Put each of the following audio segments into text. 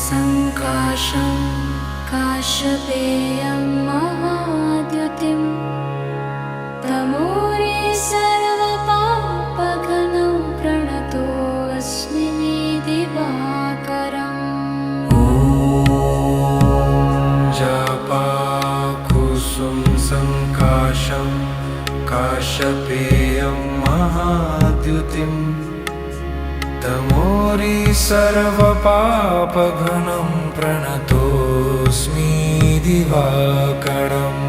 जपाकुसुमसङ्काशं काश्यपेयं महाद्युतिं तमोरे सर्वपापघ्नं प्रणतोऽस्मि दिवाकरम्। जपाकुसुमसङ्काशं काश्यपेयं महाद्युतिं तमोरि सर्वपापघ्नं प्रणतोऽस्मि दिवाकरम्।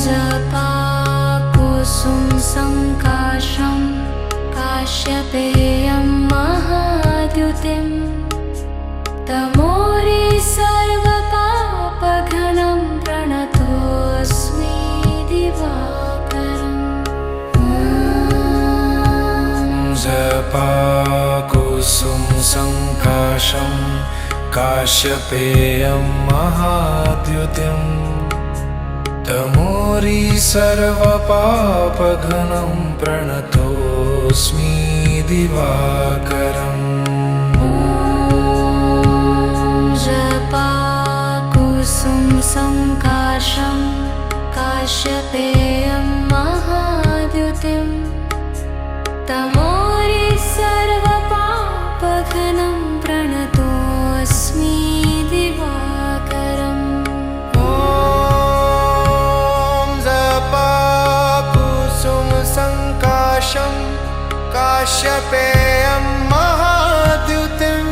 जपाकुसुमसङ्काशं काश्यपेयं महाद्युतिं तमोरि सर्वपापघ्नं प्रणतोऽस्मि दिवाकरम्। जपाकुसुमसङ्काशं काश्यपेयं महाद्युतिं तमोरि सर्वपापघ्नं प्रणतोऽस्मि दिवाकरम्। जपाकुसुमसङ्काशं काश्यपेयं महाद्युतिं तमोरि सर्वपापघ्नं प्रणतोऽस्मि दिवाकरम्। जपाकुसुमसङ्काशं काश्यपेयं महाद्युतिं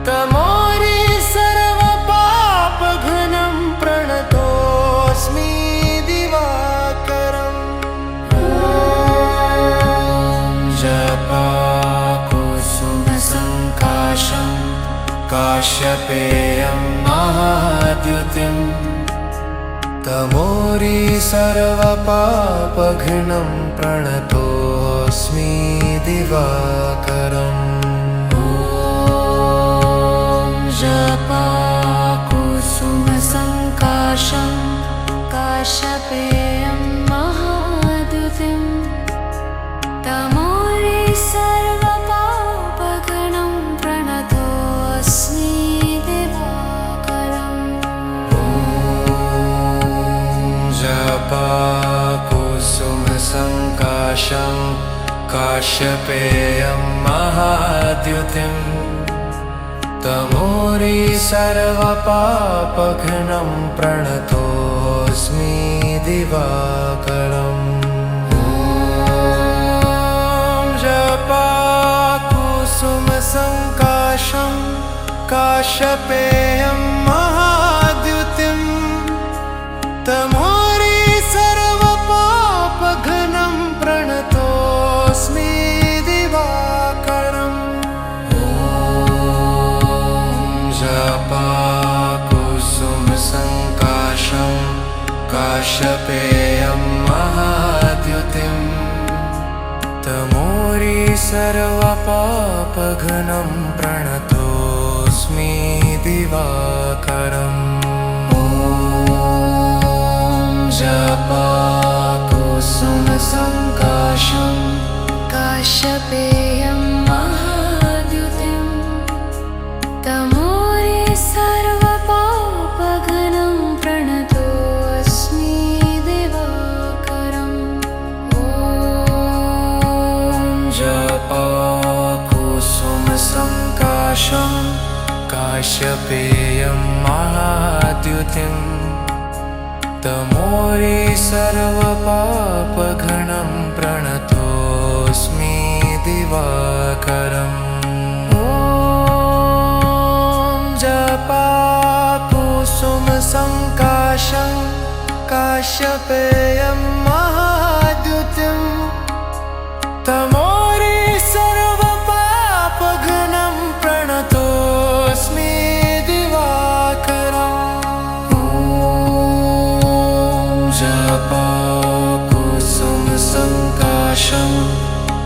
तमोरि सर्वपापघ्नं प्रणतोऽस्मि दिवाकरम्। जपाकुसुमसङ्काशं काश्यपेयं महाद्युतिं तमोरि सर्वपापघ्नं प्रणतोऽस्मि दिवाकरम्। जपाकुसुमसङ्काशं काश्यपेयं महाद्युतिं तमोरि सर्वपापघ्नं प्रणतोऽस्मि दिवाकरम्। जपाकुसुमसङ्काशं काश्यपेयं महाद्युतिं तमोरि सर्वपापघ्नं प्रणतोऽस्मि दिवाकरम्। जपाकुसुमसङ्काशं काश्यपेयं महाद्युतिं तमोरि सर्वपापघ्नं प्रणतोऽस्मि दिवाकरम्। जपाकुसुमसङ्काशं काश्यपेयं महाद्युतिं तमोरि सर्वपापघ्नं प्रणतोऽस्मि दिवाकरम्। जपाकुसुमसङ्काशं काश्यपेयं महाद्युतिं तमोरि सर्वपापघ्नं प्रणतोऽस्मि दिवाकरम्। जपाकुसुमसङ्काशं काश्यपेयं महाद्युतिं तमोरि सर्वपापघ्नं प्रणतोऽस्मि दिवाकरम्। जपाकुसुमसङ्काशं काश्यपेयं महाद्युतिं तमोरि सर्वपापघ्नं प्रणतोऽस्मि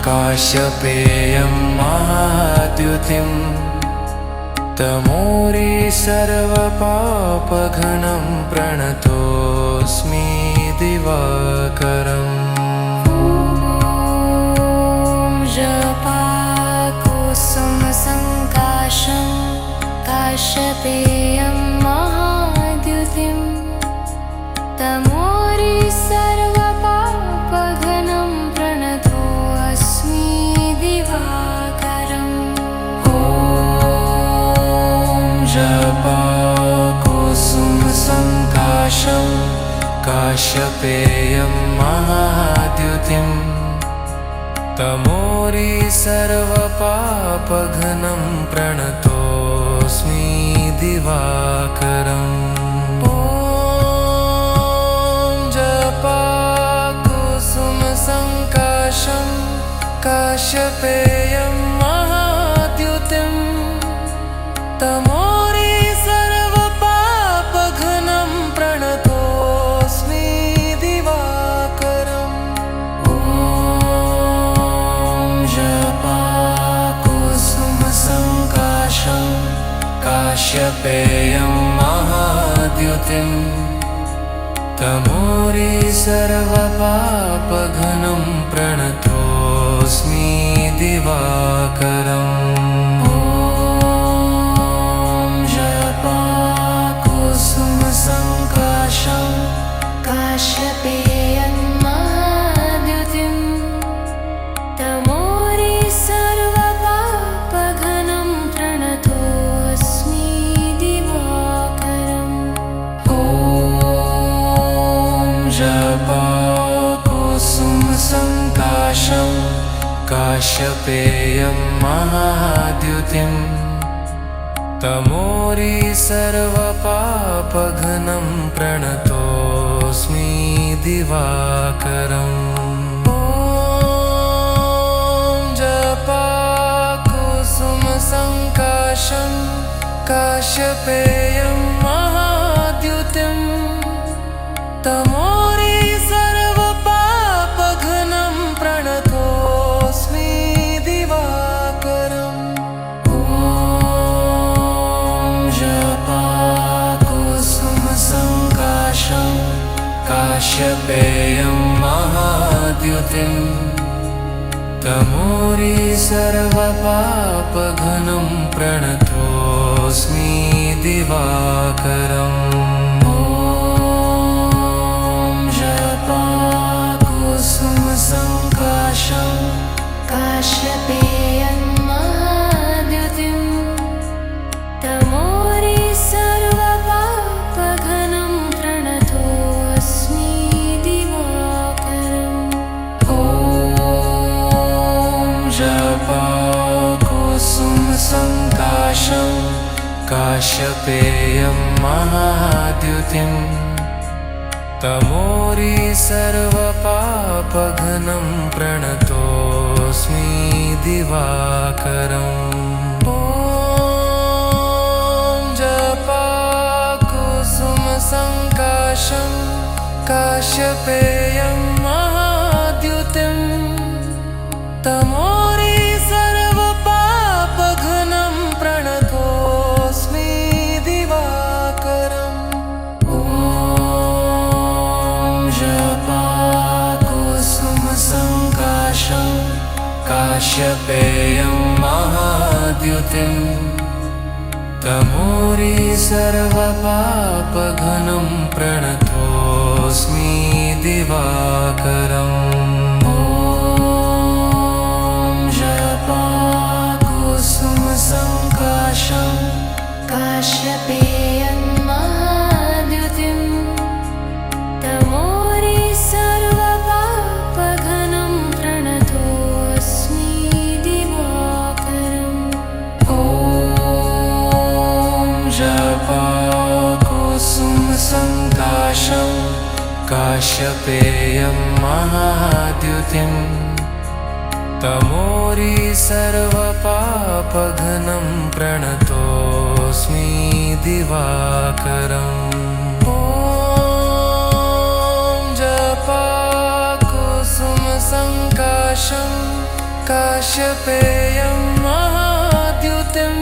काश्यपेयं महाद्युतिं तमोरी सर्वपापघ्नं प्रणतोऽस्मि दिवाकरम् जपाकुसुमसङ्काशं काश्यपेयं महाद्युतिं तमोरी सर्वपापघ्नं प्रणतोऽस्मि दिवाकरम् जपाकुसुमसङ्काशं काश्यपेयं महाद्युतिं तमोरी सर्वपापघ्नं प्रणतोऽस्मि दिवाकरम् जपाकुसुमसङ्काशं काश्यपेयं महाद्युतिं तमोरी सर्वपापघ्नं प्रणतोऽस्मि दिवाकरम् जपाकुसुमसङ्काशं काश्यपेयं महाद्युतिं तमोरी सर्वपापघ्नं प्रणतोऽस्मि दिवाकरम् जपाकुसुमसङ्काशं काश्यपेयं महाद्युतिं तमोरी सर्वपापघ्नं प्रणतोऽस्मि दिवाकरम् जपाकुसुमसङ्काशं काश्यपेयं महाद्युतिं तमोरी सर्वपापघ्नं प्रणतोऽस्मि दिवाकरम् जपाकुसुमसङ्काशं काश्यपेयं महाद्युतिं तमोरी सर्वपापघ्नं प्रणतोऽस्मि दिवाकरम् जपाकुसुमसङ्काशं काश्यपेयं महाद्युतिं तमोरी सर्वपापघ्नं प्रणतोऽस्मि दिवाकरम् जपाकुसुमसङ्काशं काश्यपेयं महाद्युतिं तमोरी सर्वपापघ्नं प्रणतोऽस्मि दिवाकरम् जपाकुसुमसङ्काशं काश्यपेयं महाद्युतिं तमोरी सर्वपापघ्नं प्रणतोऽस्मि दिवाकरम् जपाकुसुमसङ्काशं काश्यपेयं महाद्युतिं तमोरी सर्वपापघ्नं प्रणतोऽस्मि दिवाकरम् जपाकुसुमसङ्काशं काश्यपेयं महाद्युतिं तमोरी सर्वपापघ्नं प्रणतोऽस्मि दिवाकरम् जपाकुसुमसङ्काशं काश्यपेयं महाद्युतिं तमोरी सर्वपापघ्नं प्रणतोऽस्मि दिवाकरम् जपाकुसुमसङ्काशं काश्यपेयं महाद्युतिं तमोरी सर्वपापघ्नं प्रणतोऽस्मि दिवाकरम् जपाकुसुमसङ्काशं काश्यपेयं महाद्युतिं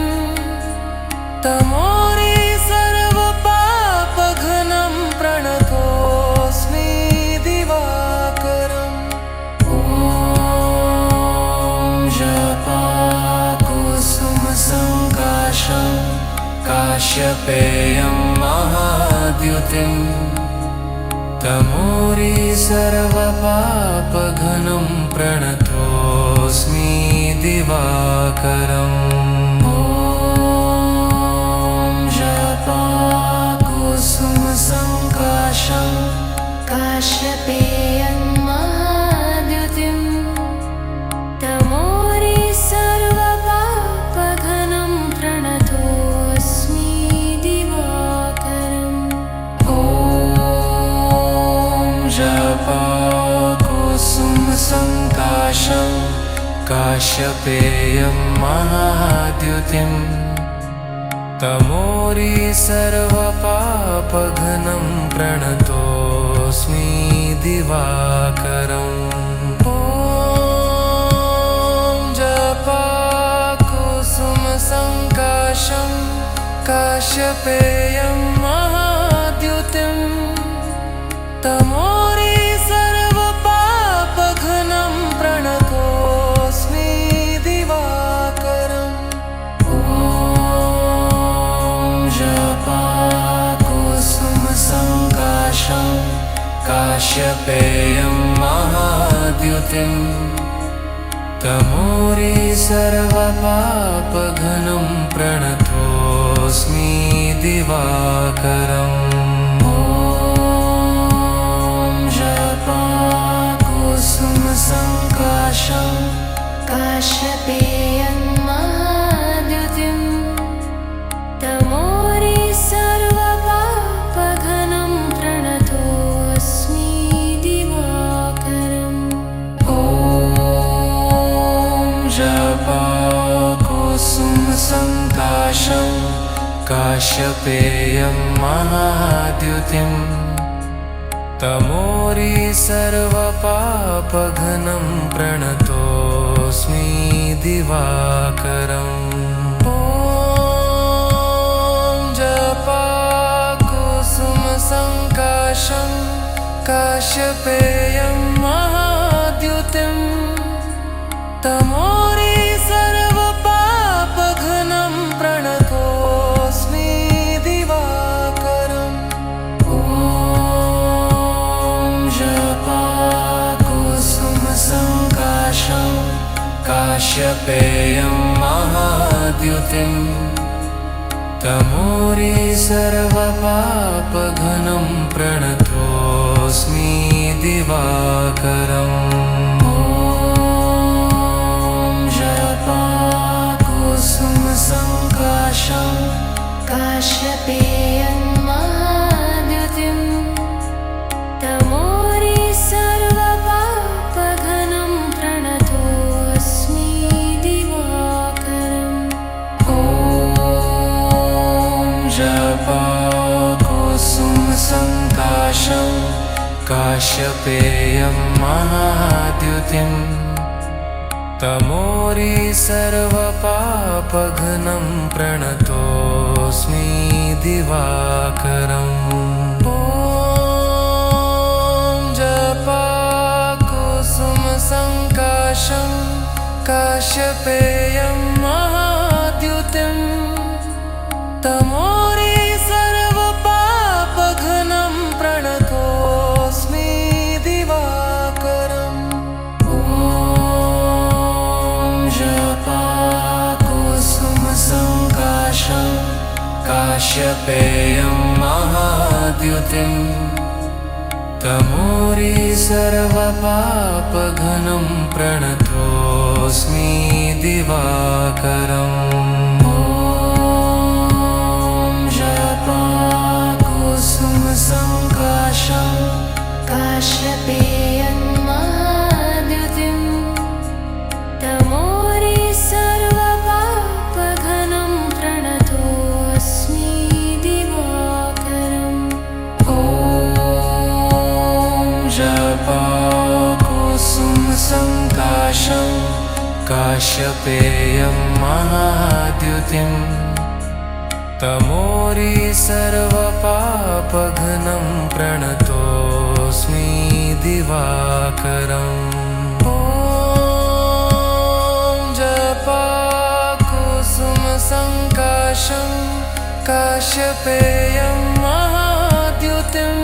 तमोरी सर्वपापघ्नं प्रणतोऽस्मि दिवाकरम् ॐ जपाकुसुमसङ्काशं काश्यपेयं महाद्युतिं तमोरी सर्वपापघ्नं प्रणतोऽस्मि दिवाकरम् ॐ जपाकुसुमसङ्काशं काश्यपेयं महाद्युतिं तमोरी सर्वपापघ्नं प्रणतोऽस्मि दिवाकरम् ॐ जपाकुसुमसङ्काशं काश्यपेयं महाद्युतिं तमोरी सर्वपापघ्नं प्रणतोऽस्मि दिवाकरम् ॐ जपाकुसुमसङ्काशं काश्यपेयं महाद्युतिं तमोरी सर्वपापघ्नं प्रणतोऽस्मि दिवाकरम् ॐ जपाकुसुमसङ्काशं काश्यपेयं महाद्युतिं तमोरी सर्वपापघ्नं प्रणतोऽस्मि दिवाकरम् ॐ जपाकुसुमसङ्काशं काश्यपेयं महाद्युतिं तमोरी सर्वपापघ्नं प्रणतोऽस्मि दिवाकरम् ॐ जपाकुसुमसङ्काशं काश्यपेयं महाद्युतिं तमोरी सर्वपापघ्नं प्रणतोऽस्मि दिवाकरम् ॐ जपाकुसुमसङ्काशं काश्यपेयं महाद्युतिं तमोरी सर्वपापघ्नं प्रणतोऽस्मि दिवाकरम् ॐ जपाकुसुमसङ्काशं काश्यपेयं महाद्युतिं तमोरी सर्वपापघ्नं प्रणतोऽस्मि दिवाकरम् ॐ जपाकुसुमसङ्काशं काश्यपेयं महाद्युतिं तमोरी सर्वपापघ्नं प्रणतोऽस्मि दिवाकरम् ॐ जपाकुसुमसङ्काशं काश्यपेयं महाद्युतिं तमोरी सर्वपापघ्नं प्रणतोऽस्मि दिवाकरम् ॐ जपाकुसुमसङ्काशं काश्यपेयं महाद्युतिं तमोरी सर्वपापघ्नं प्रणतोऽस्मि दिवाकरम् ॐ जपाकुसुमसङ्काशं काश्यपेयं महाद्युतिं तमोरी सर्वपापघ्नं प्रणतोऽस्मि दिवाकरम् ॐ जपाकुसुमसङ्काशं काश्यपेयं महाद्युतिं तमोरी सर्वपापघ्नं प्रणतोऽस्मि दिवाकरम् ॐ जपाकुसुमसङ्काशं काश्यपेयं महाद्युतिं तमोरी सर्वपापघ्नं प्रणतोऽस्मि दिवाकरम् ॐ जपाकुसुमसङ्काशं काश्यपेयं महाद्युतिं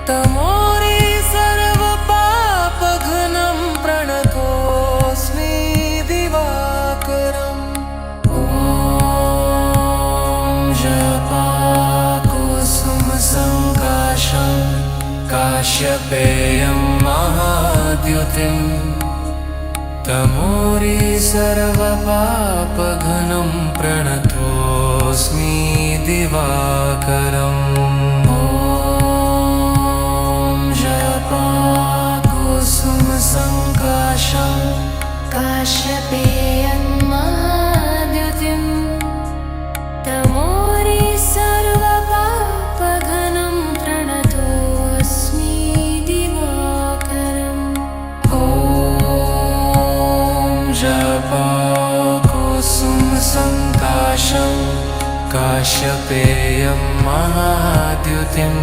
तमोरी सर्वपापघ्नं प्रणतोऽस्मि दिवाकरम् ॐ जपाकुसुमसङ्काशं काश्यपेयं महाद्युतिं तमोरी सर्वपापघ्नं प्रणतोऽस्मि दिवाकरम् ॐ जपाकुसुमसङ्काशं काश्यपेयं महाद्युतिं तमोरी सर्वपापघ्नं प्रणतोऽस्मि दिवाकरम् ॐ जपाकुसुमसङ्काशं काश्यपेयं महाद्युतिं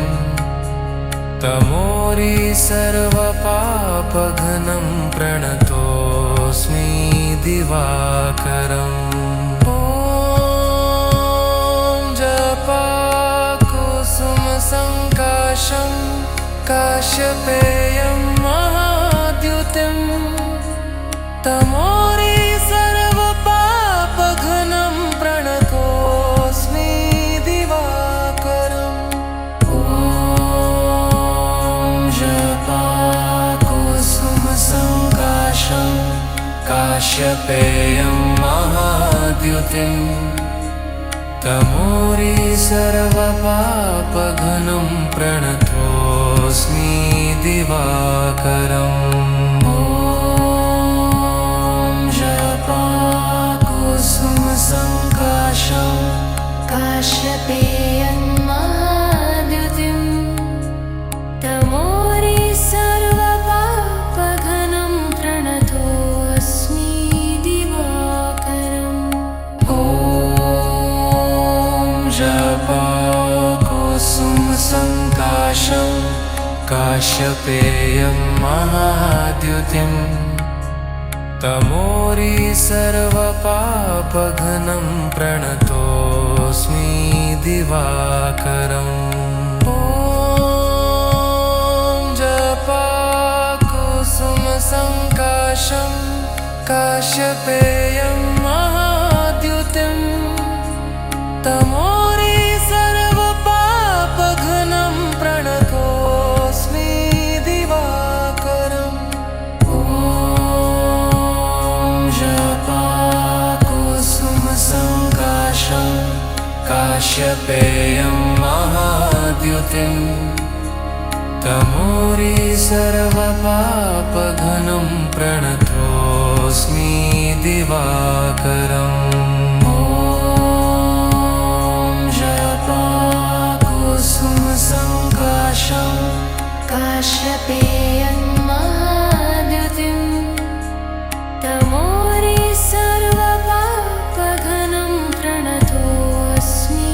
तमोरी सर्वपापघ्नं प्रणतोऽस्मि दिवाकरम् ॐ जपाकुसुमसङ्काशं काश्यपेयं महाद्युतिं तमोरी सर्वपापघ्नं प्रणतोऽस्मि दिवाकरम् ॐ जपाकुसुमसङ्काशं काश्यपेयं महाद्युतिं तमोरी सर्वपापघ्नं प्रणतोऽस्मि दिवाकरम् ॐ जपाकुसुमसङ्काशं काश्यपेयं महाद्युतिं तमोरी सर्वपापघ्नं प्रणतोऽस्मि दिवाकरम् ॐ जपाकुसुमसङ्काशं काश्यपेयं महाद्युतिं तमोरी सर्वपापघ्नं प्रणतोऽस्मि दिवाकरम् ॐ जपाकुसुमसङ्काशं काश्यपेयं महाद्युतिं तमोरी सर्वपापघ्नं प्रणतोऽस्मि दिवाकरम् ॐ जपाकुसुमसङ्काशं काश्यपेयं महाद्युतिं तमोरी सर्वपापघ्नं प्रणतोऽस्मि दिवाकरम् ॐ जपाकुसुमसङ्काशं काश्यपेयं महाद्युतिं तमोरी सर्वपापघ्नं प्रणतोऽस्मि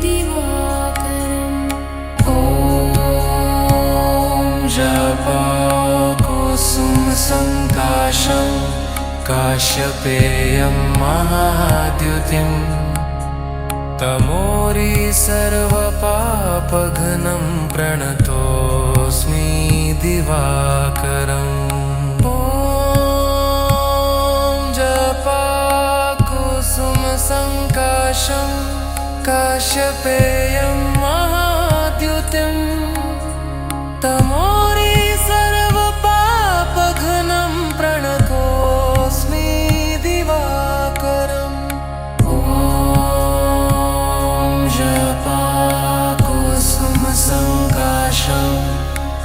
दिवाकरम् ॐ जपाकुसुमसङ्काशं काश्यपेयं महाद्युतिं तमोरी सर्वपापघ्नं प्रणतोऽस्मि दिवाकरम् ॐ जपाकुसुमसङ्काशं काश्यपेयं महाद्युतिं तमोरी सर्वपापघ्नं प्रणतोऽस्मि दिवाकरम् ॐ जपाकुसुमसङ्काशं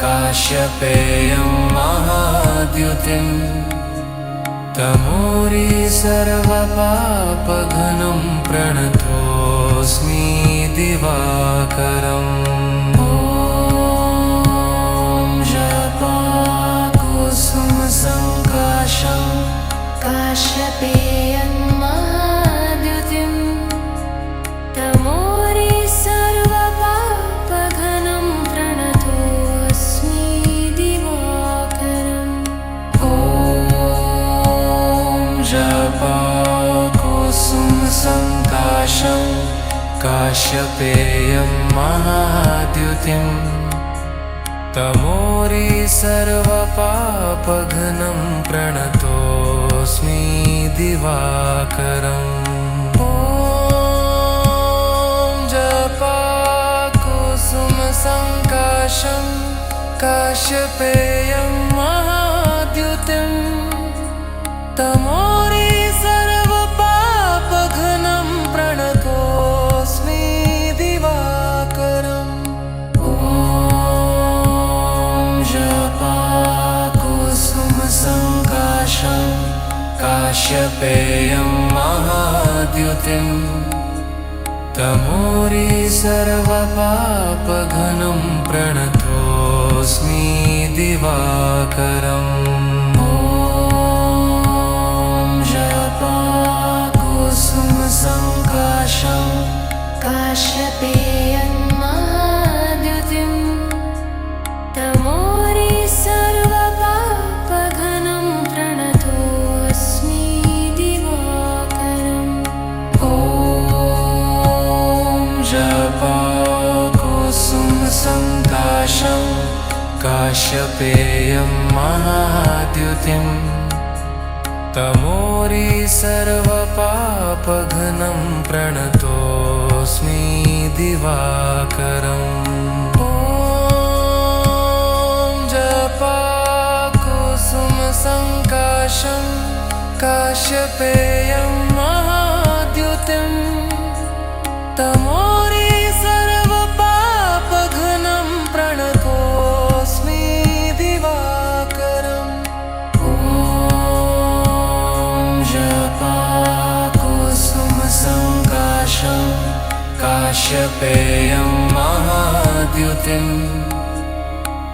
काश्यपेयं महाद्युतिं तमोरी सर्वपापघ्नं प्रणतोऽस्मि दिवाकरम् ॐ जपाकुसुमसङ्काशं जपाकुसुमसङ्काशं काश्यपेयं महाद्युतिं तमोरि सर्वपापघ्नं प्रणतोऽस्मि दिवाकरम् ॐ जपाकुसुमसङ्काशं काश्यपेयं महाद्युतिं तमोरि सर्वपापघ्नं प्रणतोऽस्मि दिवाकरम् ॐ जपाकुसुमसङ्काशं काश्यपेयं महाद्युतिं तमोरि सर्वपापघ्नं प्रणतोऽस्मि दिवाकरम् ॐ जपाकुसुमसङ्काशं काश्यपेयं महाद्युतिं तमोरि सर्वपापघ्नं प्रणतोऽस्मि दिवाकरम् ॐ जपाकुसुमसङ्काशं काश्यपेयं महाद्युतिं तमोरि सर्वपापघ्नं प्रणतोऽस्मि दिवाकरम् ॐ जपाकुसुमसङ्काशं काश्यपेयं महाद्युतिं तमोरि सर्वपापघ्नं प्रणतोऽस्मि दिवाकरम् ॐ जपाकुसुमसङ्काशं काश्यपेयं महाद्युतिं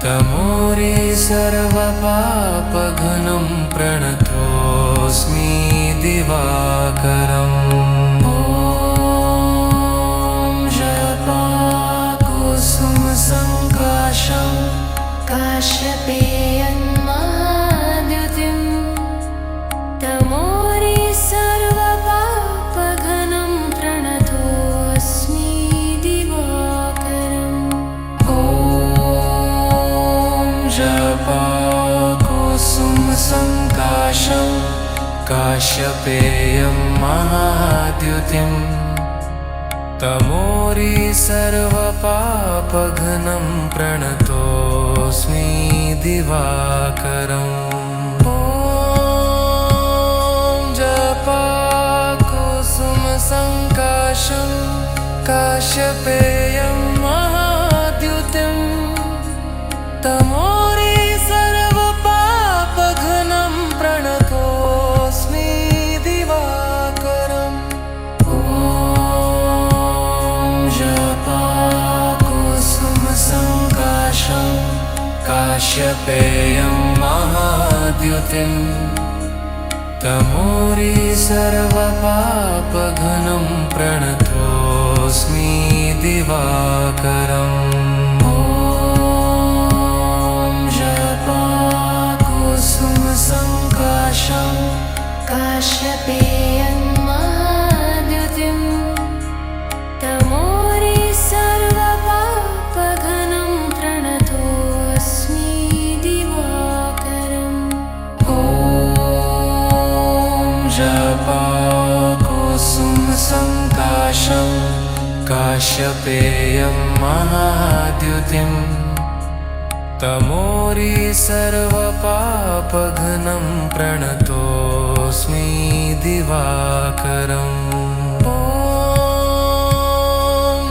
तमोरि सर्वपापघ्नं प्रणतोऽस्मि दिवाकरम् ॐ जपाकुसुमसङ्काशं काश्यपेयं महाद्युतिं तमोरि सर्वपापघ्नं प्रणतोऽस्मि दिवाकरम् ॐ जपाकुसुमसङ्काशं काश्यपेयं महाद्युतिं तमोरि सर्वपापघ्नं प्रणतोऽस्मि दिवाकरम् ॐ जपाकुसुमसङ्काशं काश्यपेयं महाद्युतिं तमोरि सर्वपापघ्नं प्रणतोऽस्मि दिवाकरम् ॐ जपाकुसुमसङ्काशं काश्यपेयं महाद्युतिं तमोरि सर्वपापघ्नं प्रणतोऽस्मि दिवाकरम् ॐ जपाकुसुमसङ्काशं काश्यपेयं महाद्युतिं तमोरि सर्वपापघ्नं प्रणतोऽस्मि दिवाकरम् ॐ जपाकुसुमसङ्काशं काश्यपेयं महाद्युतिं तमोरि सर्वपापघ्नं प्रणतोऽस्मि दिवाकरम् ॐ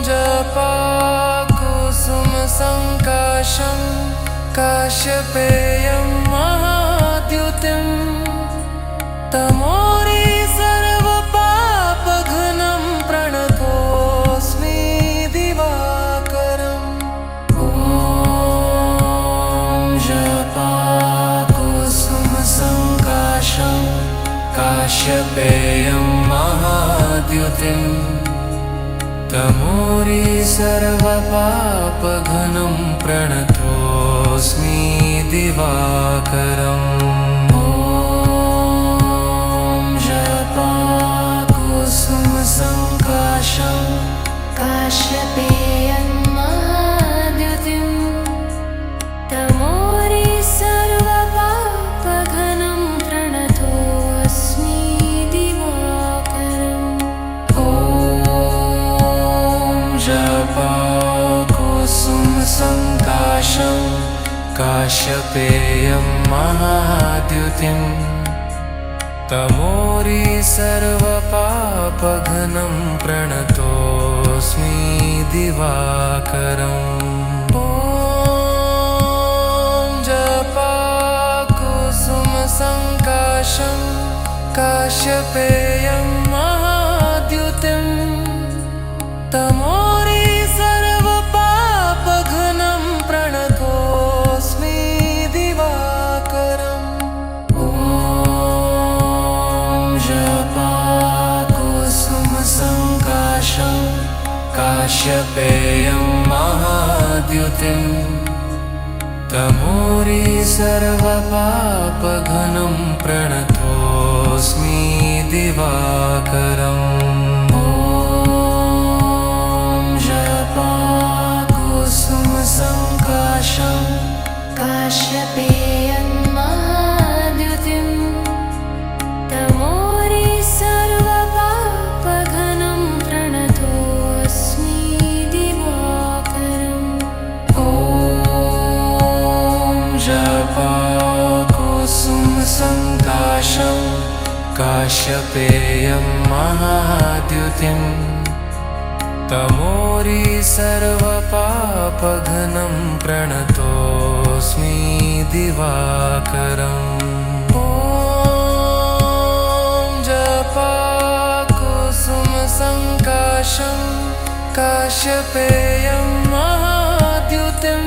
जपाकुसुमसङ्काशं काश्यपेयं महाद्युतिं तमोरि सर्वपापघ्नं प्रणतोऽस्मि दिवाकरम् ॐ जपाकुसुमसङ्काशं काश्यपेयं महाद्युतिं तमोरि सर्वपापघ्नं प्रणतोऽस्मि दिवाकरम् ॐ काश्यपेयं महाद्युतिम् तमोरी सर्वपापघनं प्रणतोऽस्मि दिवाकरम् ॐ जपाकुसुमसङ्काशं काश्यपेयं महाद्युतिं तमोरी सर्वपापघनं प्रणतोऽस्मि दिवाकरम् ॐ जपाकुसुमसङ्काशं काश्यपेयं महाद्युतिं तमोरी सर्वपापघनं प्रणतोऽस्मि दिवाकरम् ॐ जपाकुसुमसङ्काशं काश्यपेयं महाद्युतिं तमोरी सर्वपापघनं प्रणतोऽस्मि दिवाकरम् ॐ जपाकुसुमसङ्काशं काश्यपेयं महाद्युतिं तमोरी सर्वपापघनं प्रणतोऽस्मि दिवाकरम् ॐ जपाकुसुमसङ्काशं काश्यपेयं महाद्युतिं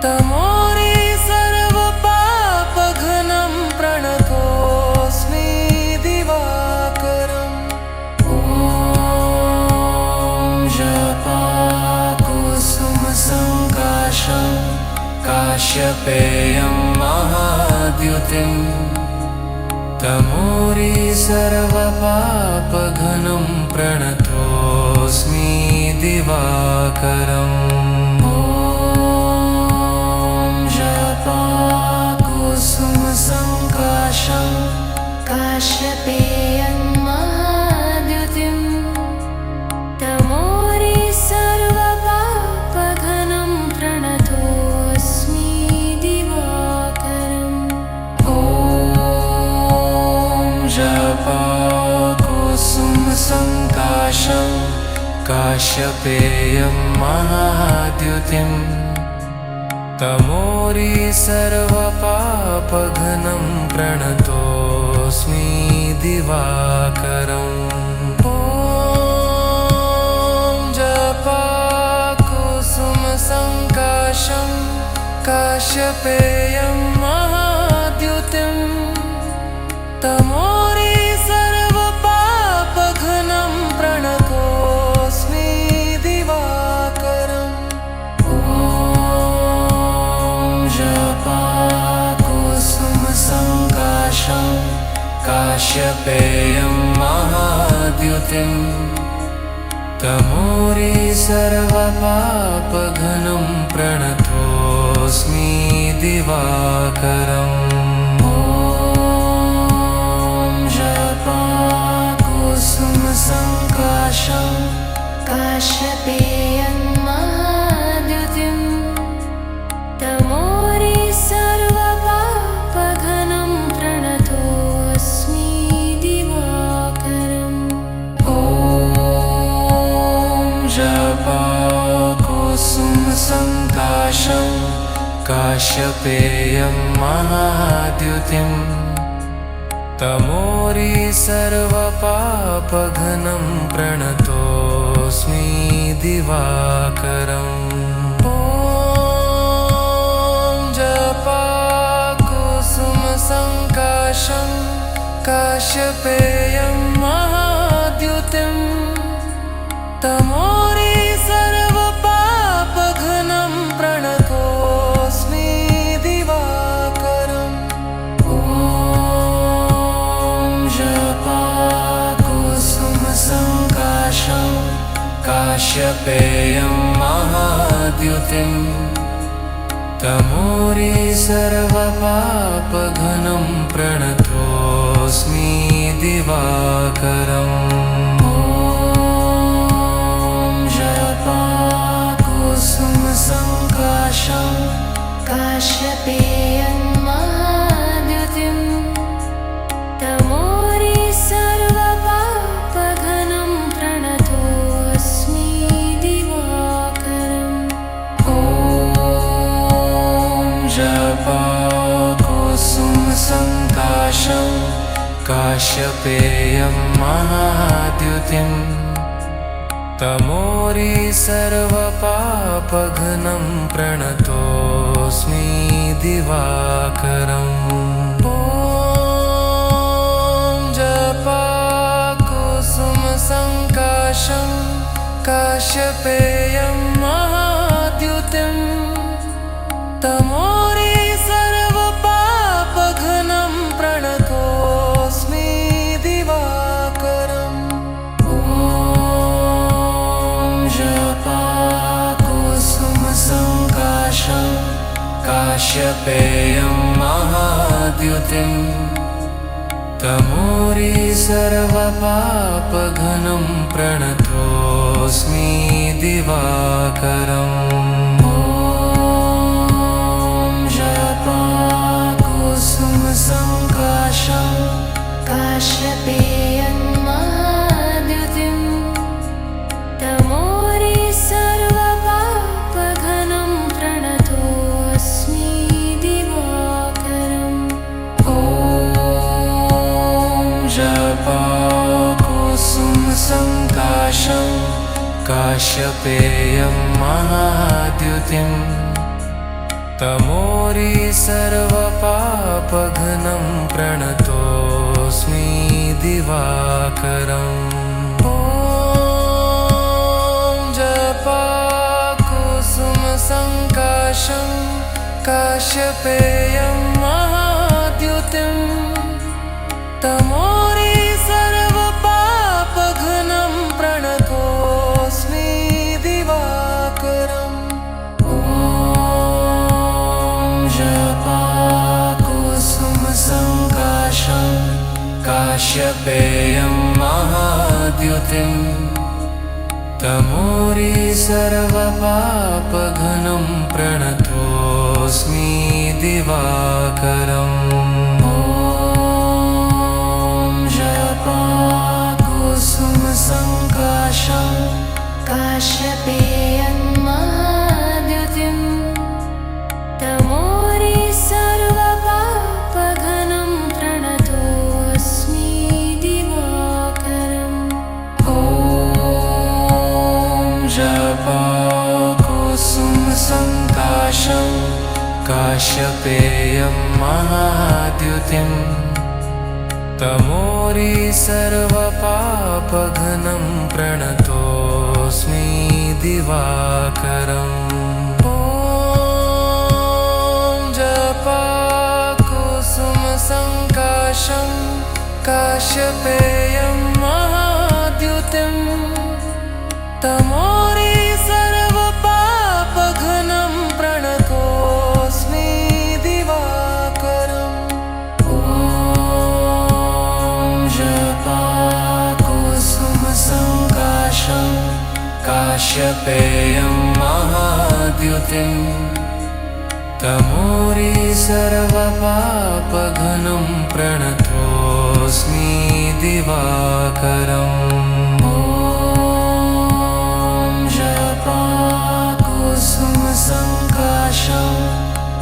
तमोरी सर्वपापघनं प्रणतोऽस्मि दिवाकरम् ॐ जपाकुसुमसङ्काशं काश्यपेयं महाद्युतिं तमोरी सर्वपापघनं प्रणतोऽस्मि दिवाकरम् ॐ जपाकुसुमसङ्काशं काश्यपेयं महाद्युतिं तमोरी सर्वपापघनं प्रणतोऽस्मि दिवाकरम् ॐ जपाकुसुमसङ्काशं काश्यपेयं महाद्युतिं तमोरी सर्वपापघनं प्रणतोऽस्मि दिवाकरम् ॐ जपाकुसुमसङ्काशं काश्यपेयं महाद्युतिं तमोरी सर्वपापघनं प्रणतोऽस्मि दिवाकरम् ॐ जपाकुसुमसङ्काशं काश्यपेयं महाद्युतिं तमोरी सर्वपापघनं प्रणतोऽस्मि दिवाकरम् ॐ जपाकुसुमसङ्काशं काश्यपेयं महाद्युतिं तमोरी सर्वपापघनं प्रणतोऽस्मि दिवाकरम् ॐ जपाकुसुमसङ्काशं काश्यपेयं महाद्युतिं तमोरी सर्वपापघनं प्रणतोऽस्मि दिवाकरम् ॐ जपाकुसुमसङ्काशं काश्यपेयं महाद्युतिं तमोरी सर्वपापघनं प्रणतोऽस्मि दिवाकरम् ॐ जपाकुसुमसङ्काशं काश्यपेयं महाद्युतिं तमोरी सर्वपापघनं प्रणतोऽस्मि दिवाकरम् ॐ जपाकुसुमसङ्काशं काश्यपेयं महाद्युतिं तमोरि सर्वपापघ्नं प्रणतोऽस्मि दिवाकरम् ॐ जपाकुसुमसङ्काशं काश्यपेयं महाद्युतिं तमोरि सर्वपापघ्नं प्रणतोऽस्मि दिवाकरम् ॐ जपाकुसुमसङ्काशं काश्यपेयं महाद्युतिं तमोरि सर्वपापघ्नं प्रणतोऽस्मि दिवाकरम् ॐ जपाकुसुमसङ्काशं काश्यपेयं महाद्युतिं तमोरि सर्वपापघ्नं प्रणतोऽस्मि दिवाकरम् ॐ जपाकुसुमसङ्काशं काश्यपेयं महाद्युतिं तमोरि सर्वपापघ्नं प्रणतोऽस्मि दिवाकरम् ॐ जपाकुसुमसङ्काशं काश्यपेयं महाद्युतिं तमोरि सर्वपापघ्नं प्रणतोऽस्मि दिवाकरम् ॐ जपाकुसुमसङ्काशं काश्यपेयं महाद्युतिं तमोरि सर्वपापघ्नं प्रणतोऽस्मि दिवाकरम् ॐ जपाकुसुमसङ्काशं काश्यपेयं महाद्युतिं तमोरि सर्वपापघ्नं प्रणतोऽस्मि दिवाकरम् ॐ जपाकुसुमसङ्काशं काश्यपेयं महाद्युतिं तमोरि सर्वपापघ्नं प्रणतोऽस्मि दिवाकरम् ॐ जपाकुसुमसङ्काशं काश्यपेयं महाद्युतिं तमोरि सर्वपापघ्नं प्रणतोऽस्मि दिवाकरम् ॐ जपाकुसुमसङ्काशं काश्यपेयं महाद्युतिं तमोरि सर्वपापघ्नं प्रणतोऽस्मि दिवाकरम् ॐ जपाकुसुमसङ्काशं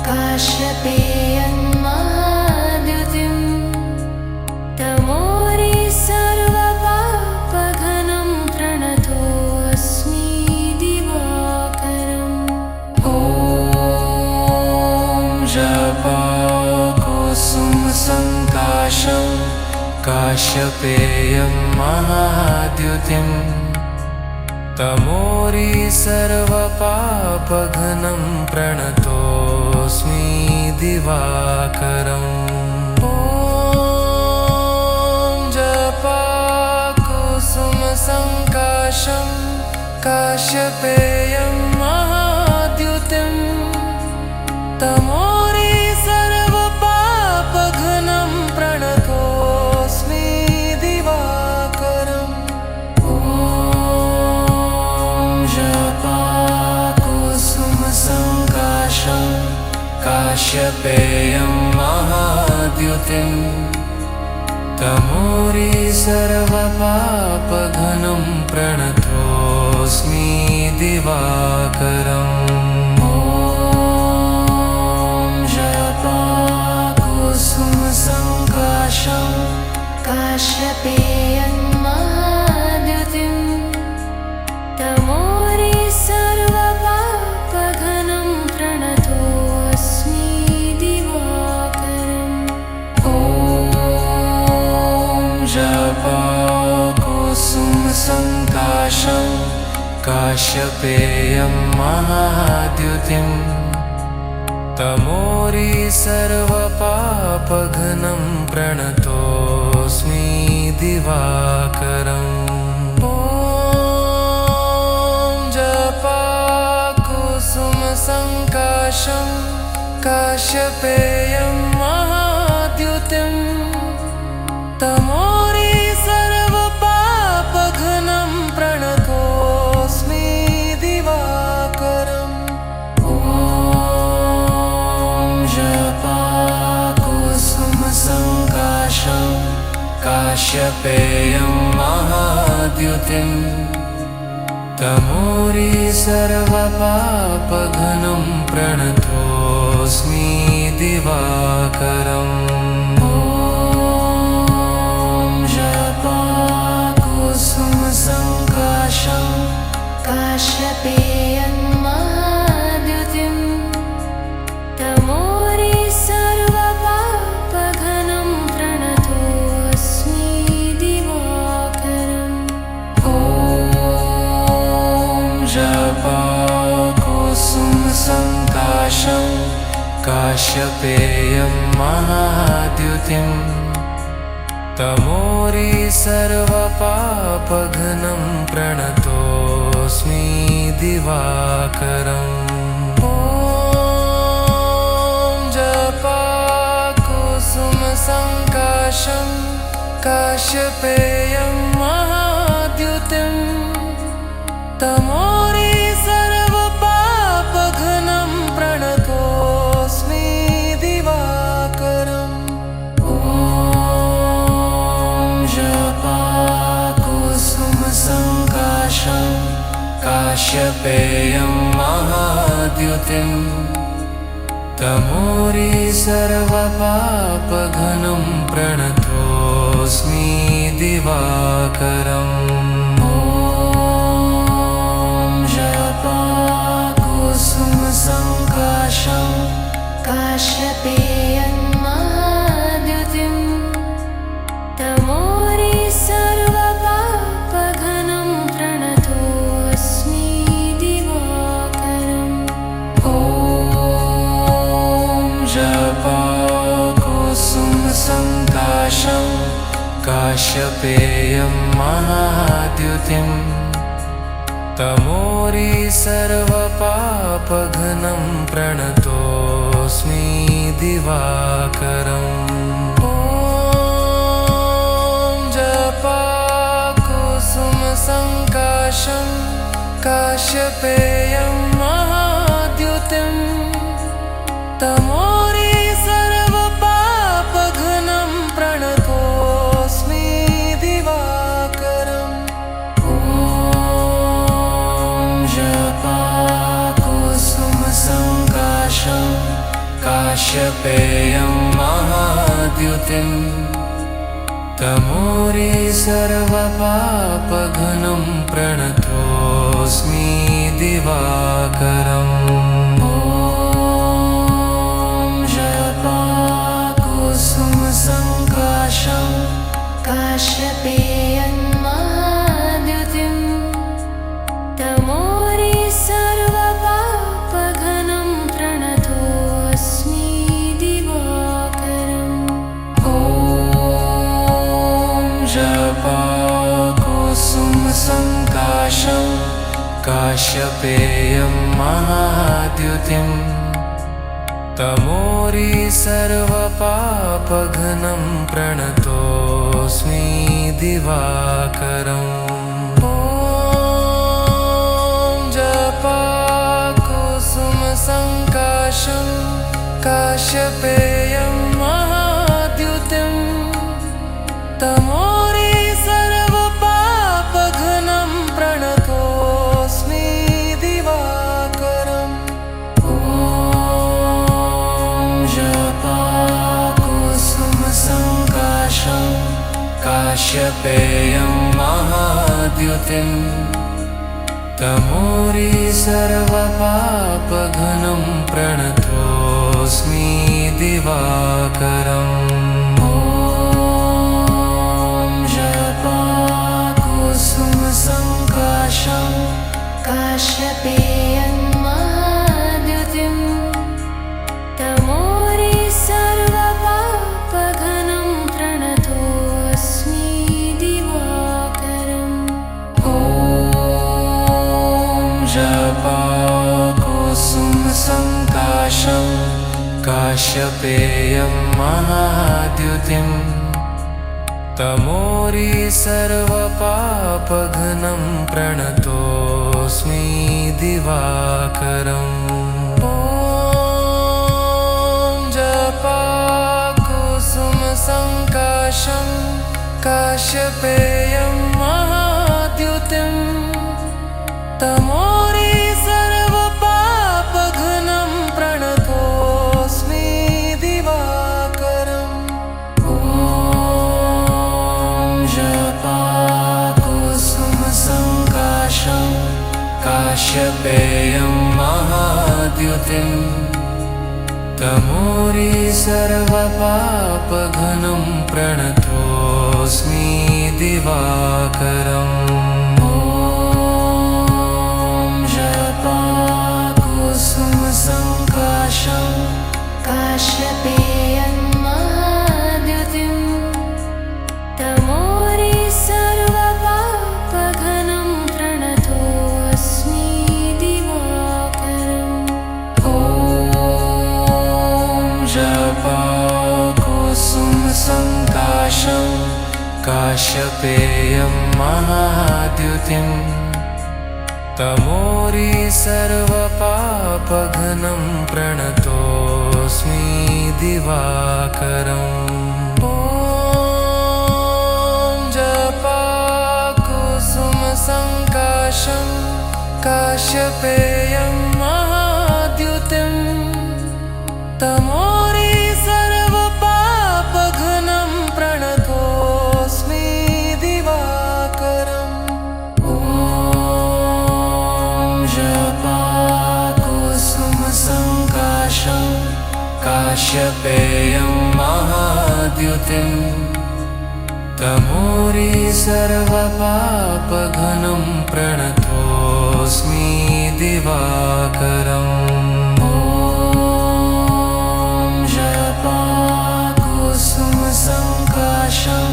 काश्यपेयं महाद्युतिं तमोरि सर्वपापघ्नं प्रणतोऽस्मि दिवाकरम् ॐ जपाकुसुमसङ्काशं काश्यपेयं महाद्युतिं तमोरि सर्वपापघ्नं प्रणतोऽस्मि दिवाकरम् ॐ जपाकुसुमसङ्काशं काश्यपेयं महाद्युतिं तमोरि सर्वपापघ्नं प्रणतोऽस्मि दिवाकरम् ॐ जपाकुसुमसङ्काशं काश्यपेयं महाद्युतिं तमोरि सर्वपापघ्नं प्रणतोऽस्मि दिवाकरम् ॐ जपाकुसुमसङ्काशं जपाकुसुमसङ्काशं काश्यपेयं महाद्युतिं तमोरि सर्वपापघ्नं प्रणतोऽस्मि दिवाकरम् ॐ जपाकुसुमसङ्काशं काश्यपेयं महाद्युतिं तमोरि सर्वपापघ्नं प्रणतोऽस्मि दिवाकरम् ॐ जपाकुसुमसङ्काशं काश्यपेयं महाद्युतिं तमोरि सर्वपापघ्नं प्रणतोऽस्मि दिवाकरम् ॐ जपाकुसुमसङ्काशं काश्यपेयं महाद्युतिं तमोरि सर्वपापघ्नं प्रणतोऽस्मि दिवाकरम् ॐ जपाकुसुमसङ्काशं काश्यपेयं महाद्युतिं तमोरि सर्वपापघ्नं प्रणतोऽस्मि दिवाकरम् ॐ जपाकुसुमसङ्काशं काश्यपेयं महाद्युतिं तमोरि सर्वपापघ्नं प्रणतोऽस्मि दिवाकरम् ॐ जपाकुसुमसङ्काशं काश्यपेयं महाद्युतिं तमोरि सर्वपापघ्नं प्रणतोऽस्मि दिवाकरम् ॐ जपाकुसुमसङ्काशं काश्यपेयं महाद्युतिं तमोरि सर्वपापघ्नं प्रणतोऽस्मि दिवाकरम् ॐ जपाकुसुमसङ्काशं काश्यपेयं महाद्युतिं तमोरि सर्वपापघ्नं प्रणतोऽस्मि दिवाकरम् ॐ जपाकुसुमसङ्काशं काश्यपेयं महाद्युतिं तमोरि सर्वपापघ्नं प्रणतोऽस्मि दिवाकरम् ॐ जपाकुसुमसङ्काशं काश्यपेयं महाद्युतिं तमोरि सर्वपापघ्नं प्रणतोऽस्मि दिवाकरम् ॐ जपाकुसुमसङ्काशं काश्यपेयं महाद्युतिं तमोरि सर्वपापघ्नं प्रणतोऽस्मि दिवाकरम् ॐ जपाकुसुमसङ्काशं काश्यपेयं महाद्युतिं तमोरि सर्वपापघ्नं प्रणतोऽस्मि दिवाकरम् ॐ जपाकुसुमसङ्काशं काश्यपेयं महाद्युतिं तमोरि सर्वपापघ्नं प्रणतोऽस्मि दिवाकरम् ॐ जपाकुसुमसङ्काशं काश्यपेयं महाद्युतिं तमोरि सर्वपापघ्नं प्रणतोऽस्मि दिवाकरम् ॐ काश्यपेयं महाद्युतिम् तमोरी सर्वपापघ्नं प्रणतोऽस्मि दिवाकरम् ॐ जपाकुसुमसङ्काशं काश्यपेयं महाद्युतिं तमोरी सर्वपापघ्नं प्रणतोऽस्मि दिवाकरम् ॐ जपाकुसुमसङ्काशं काश्यपेयं महाद्युतिं तमोरी सर्वपापघ्नं प्रणतोऽस्मि दिवाकरम् ॐ जपाकुसुमसङ्काशं काश्यपेयं महाद्युतिं तमोरी सर्वपापघ्नं प्रणतोऽस्मि दिवाकरम् ॐ जपाकुसुमसङ्काशं काश्यपेयं महाद्युतिं तमोरी सर्वपापघ्नं प्रणतोऽस्मि दिवाकरम् ॐ जपाकुसुमसङ्काशं काश्यपेयं महाद्युतिं तमोरी सर्वपापघ्नं प्रणतोऽस्मि दिवाकरम् ॐ जपाकुसुमसङ्काशं काश्यपेयं महाद्युतिं तमोरी सर्वपापघ्नं प्रणतोऽस्मि दिवाकरम् ॐ जपाकुसुमसङ्काशं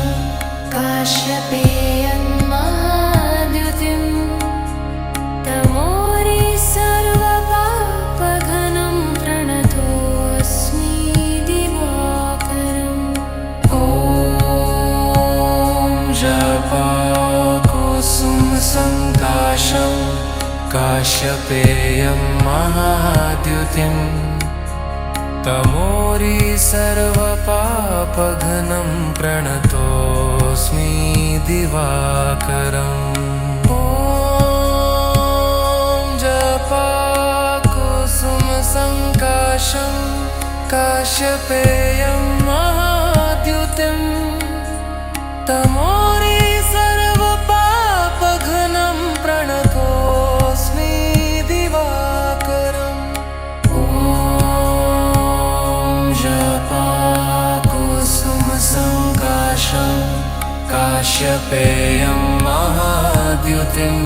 काश्यपेयं महाद्युतिं तमोरी सर्वपापघ्नं प्रणतोऽस्मि दिवाकरम् ॐ जपाकुसुमसङ्काशं काश्यपेयं महाद्युतिं तमोरी सर्वपापघ्नं प्रणतोऽस्मि दिवाकरम् ॐ जपाकुसुमसङ्काशं काश्यपेयं महाद्युतिं तमोरी सर्वपापघ्नं प्रणतोऽस्मि दिवाकरम् ॐ जपाकुसुमसङ्काशं काश्यपेयं महाद्युतिं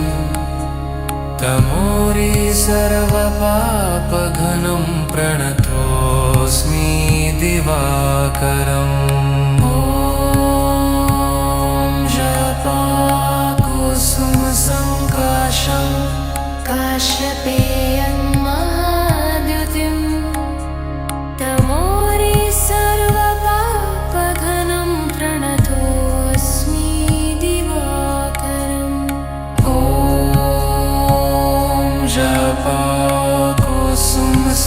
तमोरी सर्वपापघ्नं प्रणतोऽस्मि दिवाकरम् ॐ जपाकुसुमसङ्काशं काश्यपेयं महाद्युतिं तमोरी सर्वपापघ्नं प्रणतोऽस्मि दिवाकरम् ॐ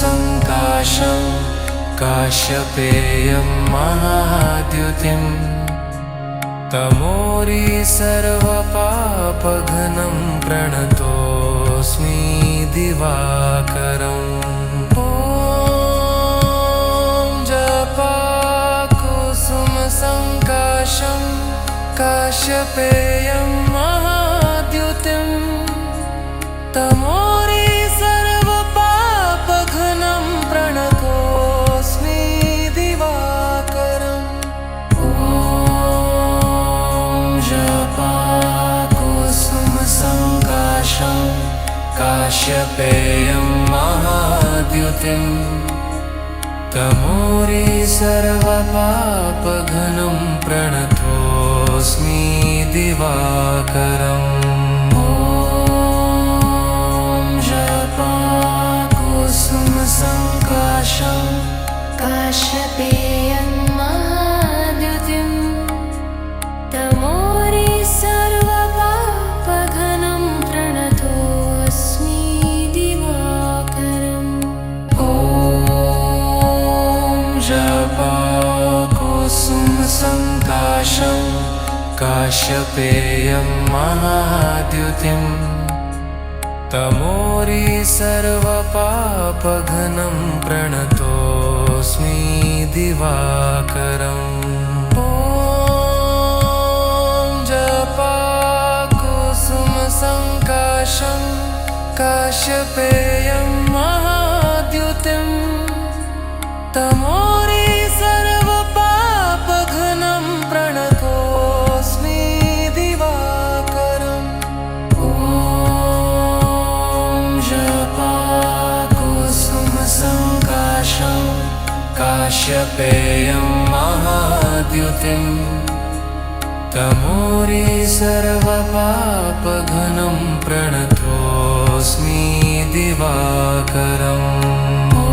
जपाकुसुमसङ्काशं काश्यपेयं महाद्युतिं तमोरी सर्वपापघ्नं प्रणतोऽस्मि दिवाकरम् ॐ जपाकुसुमसङ्काशं काश्यपेयं महाद्युतिं तमोरी सर्वपापघ्नं प्रणतोऽस्मि दिवाकरम् ॐ जपाकुसुमसङ्काशं काश्यपेयं महाद्युतिं तमोरी सर्वपापघ्नं प्रणतोऽस्मि दिवाकरम् ॐ जपाकुसुमसङ्काशं काश्यपेयं महाद्युतिं तमोरी सर्वपापघनं प्रणतोऽस्मि दिवाकरम् ॐ जपाकुसुमसङ्काशं काश्यपेयं महाद्युतिं तमोरी सर्वपापघनं प्रणतोऽस्मि दिवाकरम् ॐ जपाकुसुमसङ्काशं काश्यपेयं महाद्युतिं तमोरी सर्वपापघनं प्रणतोऽस्मि दिवाकरम् ॐ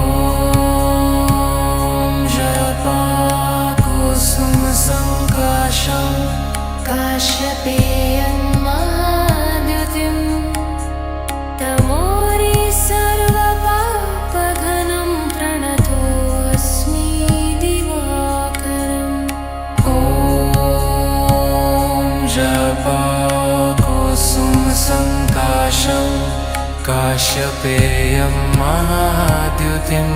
जपाकुसुमसङ्काशं काश्यपेयं महाद्युतिं तमोरी सर्वपापघनं प्रणतोऽस्मि दिवाकरम् ॐ जपाकुसुमसङ्काशं काश्यपेयं महाद्युतिं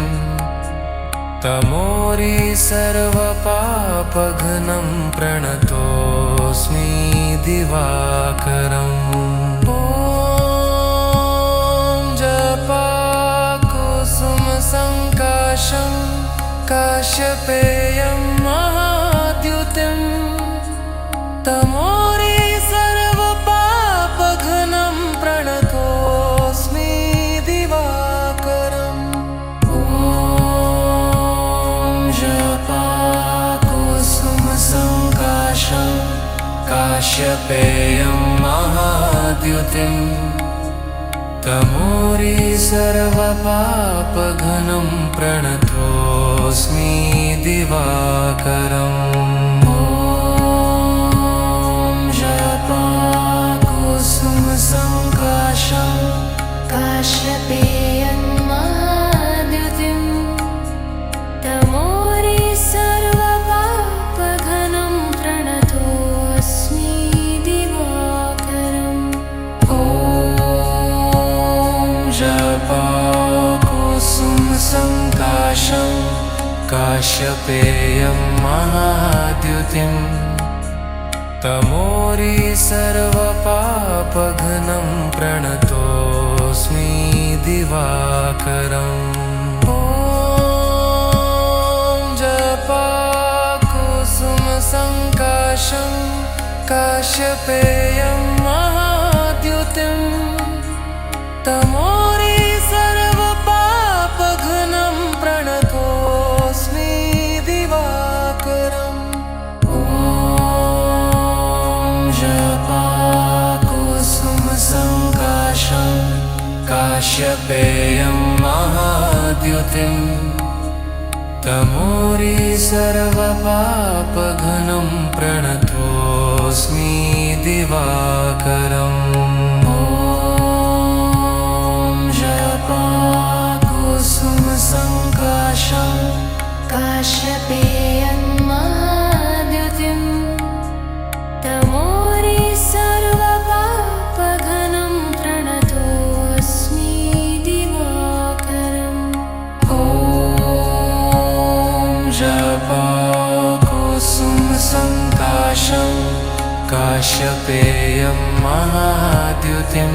तमोरी सर्वपापघनं प्रणतोऽस्मि दिवाकरम् ॐ जपाकुसुमसङ्काशं काश्यपेयं महाद्युतिं तमोरी सर्वपापघनं प्रणतोऽस्मि दिवाकरम् ॐ जपाकुसुमसङ्काशं काश्यपेयं महाद्युतिं तमोरी सर्वपापघनं प्रणतोऽस्मि दिवाकरम् ॐ जपाकुसुमसङ्काशं काश्यपेयं महाद्युतिं तमोरी सर्वपापघनं प्रणतोऽस्मि दिवाकरम् ॐ जपाकुसुमसङ्काशं काश्यपेयं महाद्युतिं तमोरी सर्वपापघनं प्रणतोऽस्मि दिवाकरम् ॐ जपाकुसुमसङ्काशं काश्यपेयं महाद्युतिं तमोरी सर्वपापघनं प्रणतोऽस्मि दिवाकरम् ॐ जपाकुसुमसङ्काशं काश्यपेयं महाद्युतिं तमोरी सर्वपापघनं प्रणतोऽस्मि दिवाकरम् ॐ जपाकुसुमसङ्काशं काश्यपेयं महाद्युतिं तमोरी सर्वपापघनं प्रणतोऽस्मि दिवाकरम् ॐ जपाकुसुमसङ्काशं काश्यपेयं महाद्युतिं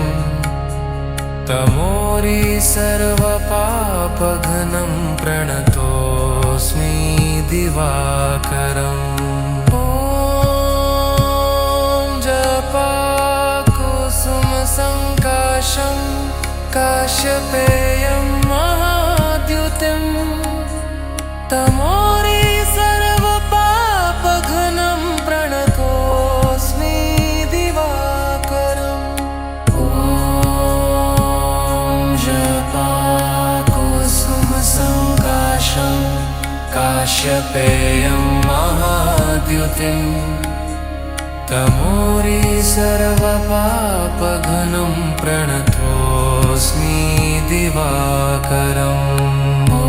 तमोरी सर्वपापघनं प्रणतोऽस्मि दिवाकरम् ॐ जपाकुसुमसङ्काशं काश्यपेयं महाद्युतिं तमोरी सर्वपापघनं प्रणतोऽस्मि दिवाकरम् ॐ जपाकुसुमसङ्काशं काश्यपेयं महाद्युतिं तमोरी सर्वपापघनं प्रणतोऽस्मि दिवाकरम् ॐ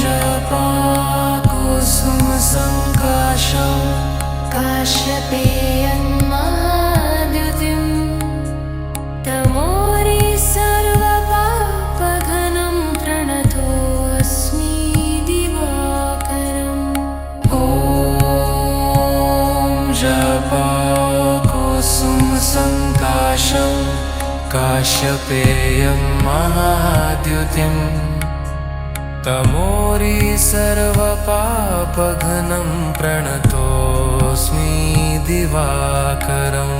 जपाकुसुमसङ्काशं काश्यपेयन्महाद्युतिम् तमोरि सर्वपापघनं प्रणतोऽस्मि दिवाकरम् ॐ जपकुसुमसङ्काशं काश्यपेयं महाद्युतिम् तमोरि सर्वपापघनं प्रणतोऽस्मि दिवाकरम्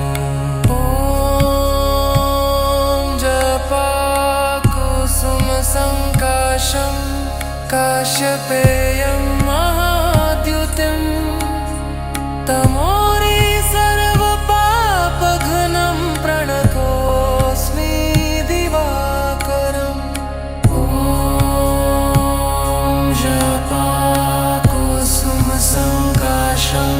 ॐ जपकुसुमसङ्काशं काश्यपेयं महाद्युतिं तमोरि सर्वपापघनं प्रणतोऽस्मि दिवाकरम् ॐ जपकुसुमसङ्काशं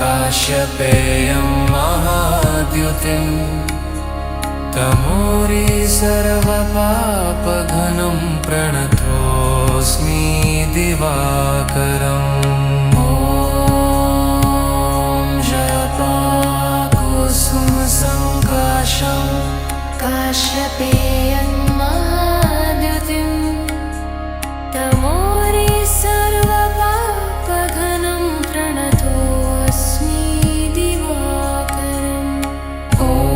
काश्यपेयं महाद्युतिं तमोरि सर्वपापघनं प्रणतोऽस्मि दिवाकरम् ॐ जपकुसुमसङ्काशं काश्यपेयन्महाद्युतिम् तमोरि सर्वपापघनं प्रणतोऽस्मि दिवाकरम् ॐ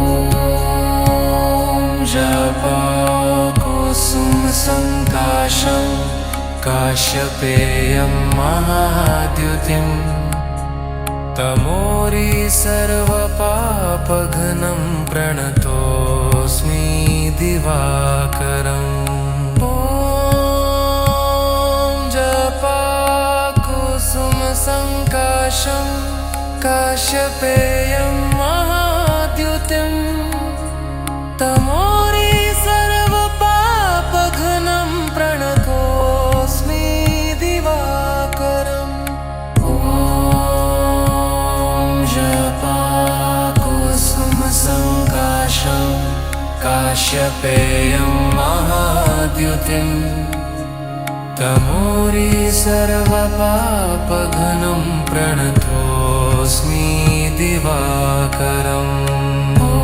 जपकुसुमसङ्काशं काश्यपेयं महाद्युतिं तमोरि सर्वपापघनं प्रणतोऽस्मि दिवाकरम् ॐ जपकुसुमसङ्काशं काश्यपेयं महाद्युतिं तमोरि सर्वपापघनं प्रणतोऽस्मि दिवाकरम् ॐ जपकुसुमसङ्काशं काश्यपेयं महाद्युतिं तमोरि सर्वपापघनं प्रणतोऽस्मि दिवाकरम् ॐ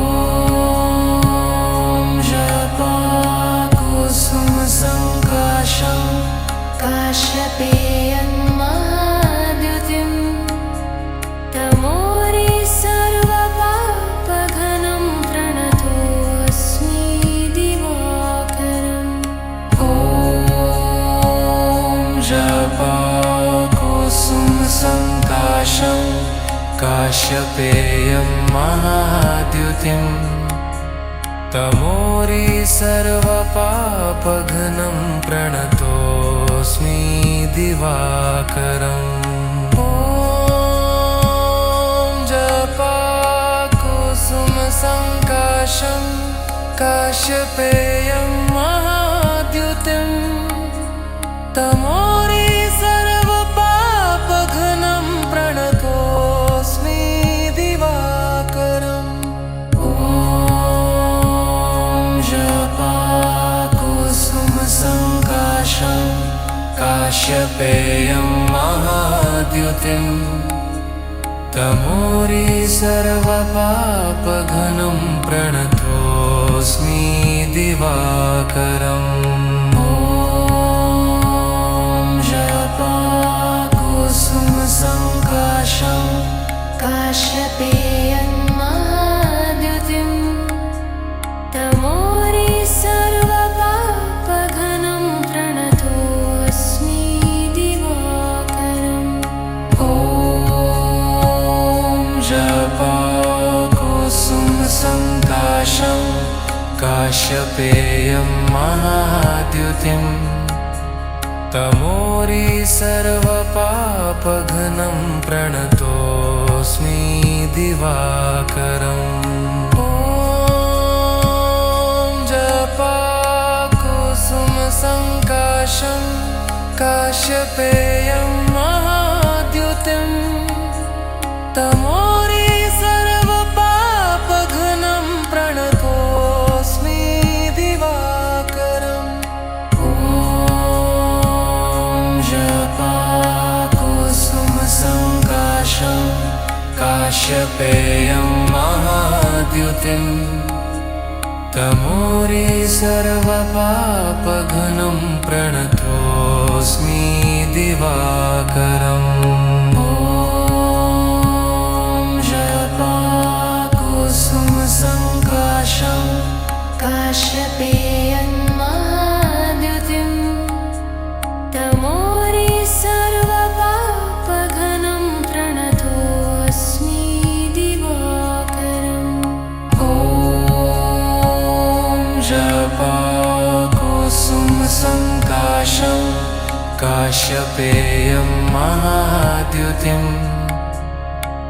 जपकुसुमसङ्काशं काश्यपेयन्महाद्युतिम् तमोरि सर्वपापघनं प्रणतोऽस्मि दिवाकरम् ॐ जपकुसुमसङ्काशं काश्यपेयं महाद्युतिं तमोरि सर्वपापघनं प्रणतोऽस्मि दिवाकरम् ॐ जपकुसुमसङ्काशं काश्यपेयं महाद्युतिं तमोरि सर्वपापघनं प्रणतोऽस्मि दिवाकरम् ॐ जपकुसुमसङ्काशं काश्यपेयं महाद्युतिं तमोरि सर्वपापघनं प्रणतोऽस्मि दिवाकरम् ॐ जपकुसुमसङ्काशं काश्यपेयन्महाद्युतिम् तमोरि सर्वपापघनं प्रणतोऽस्मि दिवाकरम् ॐ जपकुसुमसङ्काशं काश्यपेयं महाद्युतिं तमोरि सर्वपापघनं प्रणतोऽस्मि दिवाकरम् ॐ जपकुसुमसङ्काशं काश्यपेयं महाद्युतिं तमोरि सर्वपापघनं प्रणतोऽस्मि दिवाकरम् ॐ जपकुसुमसङ्काशं काश्यपेयं महाद्युतिं तमोरी सर्वपापघ्नं प्रणतोऽस्मि दिवाकरम् ॐ जपाकुसुमसङ्काशं काश्यपेयं महाद्युतिं तमोरी सर्वपापघ्नं प्रणतोऽस्मि दिवाकरम् ॐ जपाकुसुमसङ्काशं काश्यपेयं महाद्युतिं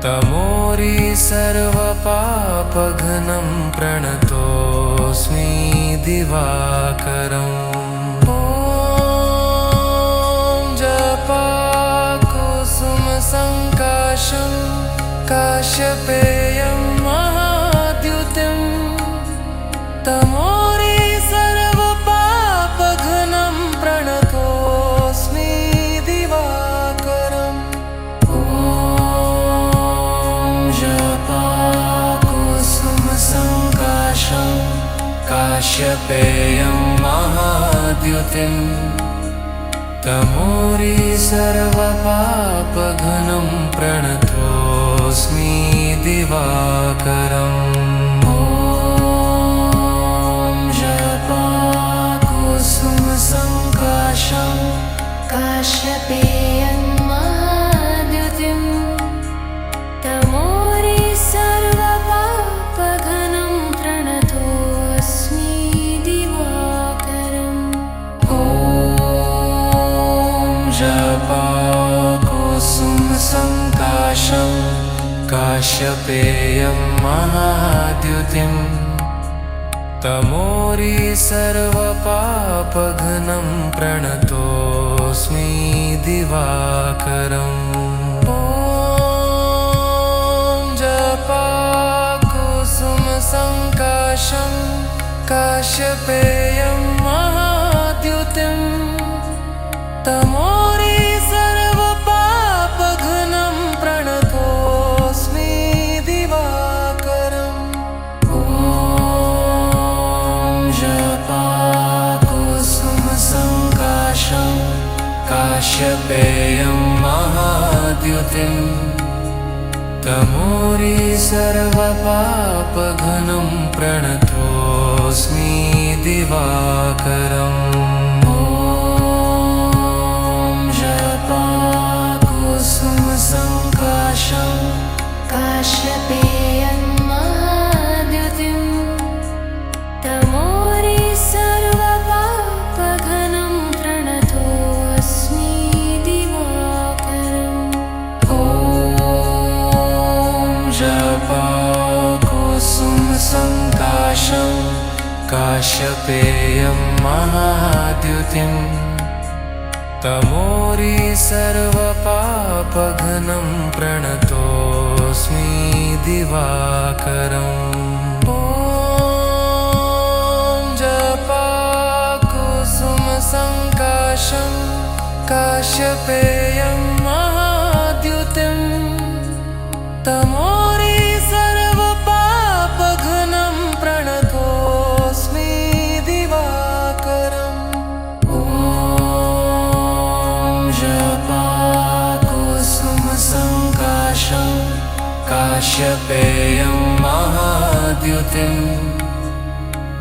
तमोरी सर्वपापघ्नं प्रणतोऽस्मि दिवाकरम् ॐ जपाकुसुमसङ्काशं काश्यपेयं महाद्युतिं तमोरी सर्वपापघ्नं प्रणतोऽस्मि दिवाकरम् ॐ जपाकुसुमसङ्काशं काश्यपेयं महाद्युतिं तमोरी सर्वपापघ्नं प्रणतोऽस्मि दिवाकरम् ॐ जपाकुसुमसङ्काशं काश्यपेयं महाद्युतिं तमोरी सर्वपापघ्नं प्रणतोऽस्मि दिवाकरम् ॐ जपाकुसुमसङ्काशं काश्यपेयं महाद्युतिं तमोरी सर्वपापघ्नं प्रणतोऽस्मि दिवाकरम् ॐ जपाकुसुमसङ्काशं काश्यपेयं महाद्युतिं तमोरी सर्वपापघ्नं प्रणतोऽस्मि दिवाकरम् ॐ जपाकुसुमसङ्काशं काश्यपेयं महाद्युतिं तमोरी सर्वपापघ्नं प्रणतोऽस्मि दिवाकरम् ॐ जपाकुसुमसङ्काशं काश्यपेयं महाद्युतिं तमोरी सर्वपापघ्नं प्रणतोऽस्मि दिवाकरम् ॐ जपाकुसुमसङ्काशं काश्यपेयं महाद्युतिं तमोरी सर्वपापघ्नं प्रणतोऽस्मि दिवाकरम् ॐ जपाकुसुमसङ्काशं काश्यपेयं महाद्युतिं तमोरी सर्वपापघ्नं प्रणतोऽस्मि दिवाकरम् ॐ जपाकुसुमसङ्काशं काश्यपेयं महाद्युतिं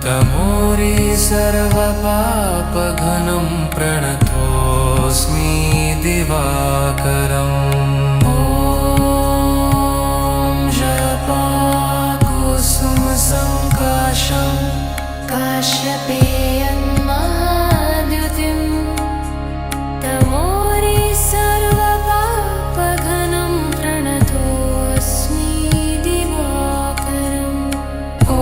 तमोरी सर्वपापघ्नं प्रणतोऽस्मि दिवाकरम् ॐ जपाकुसुमसङ्काशं काश्यपेयं महाद्युतिं तमोरी सर्वपापघ्नं प्रणतोऽस्मि दिवाकरम् ॐ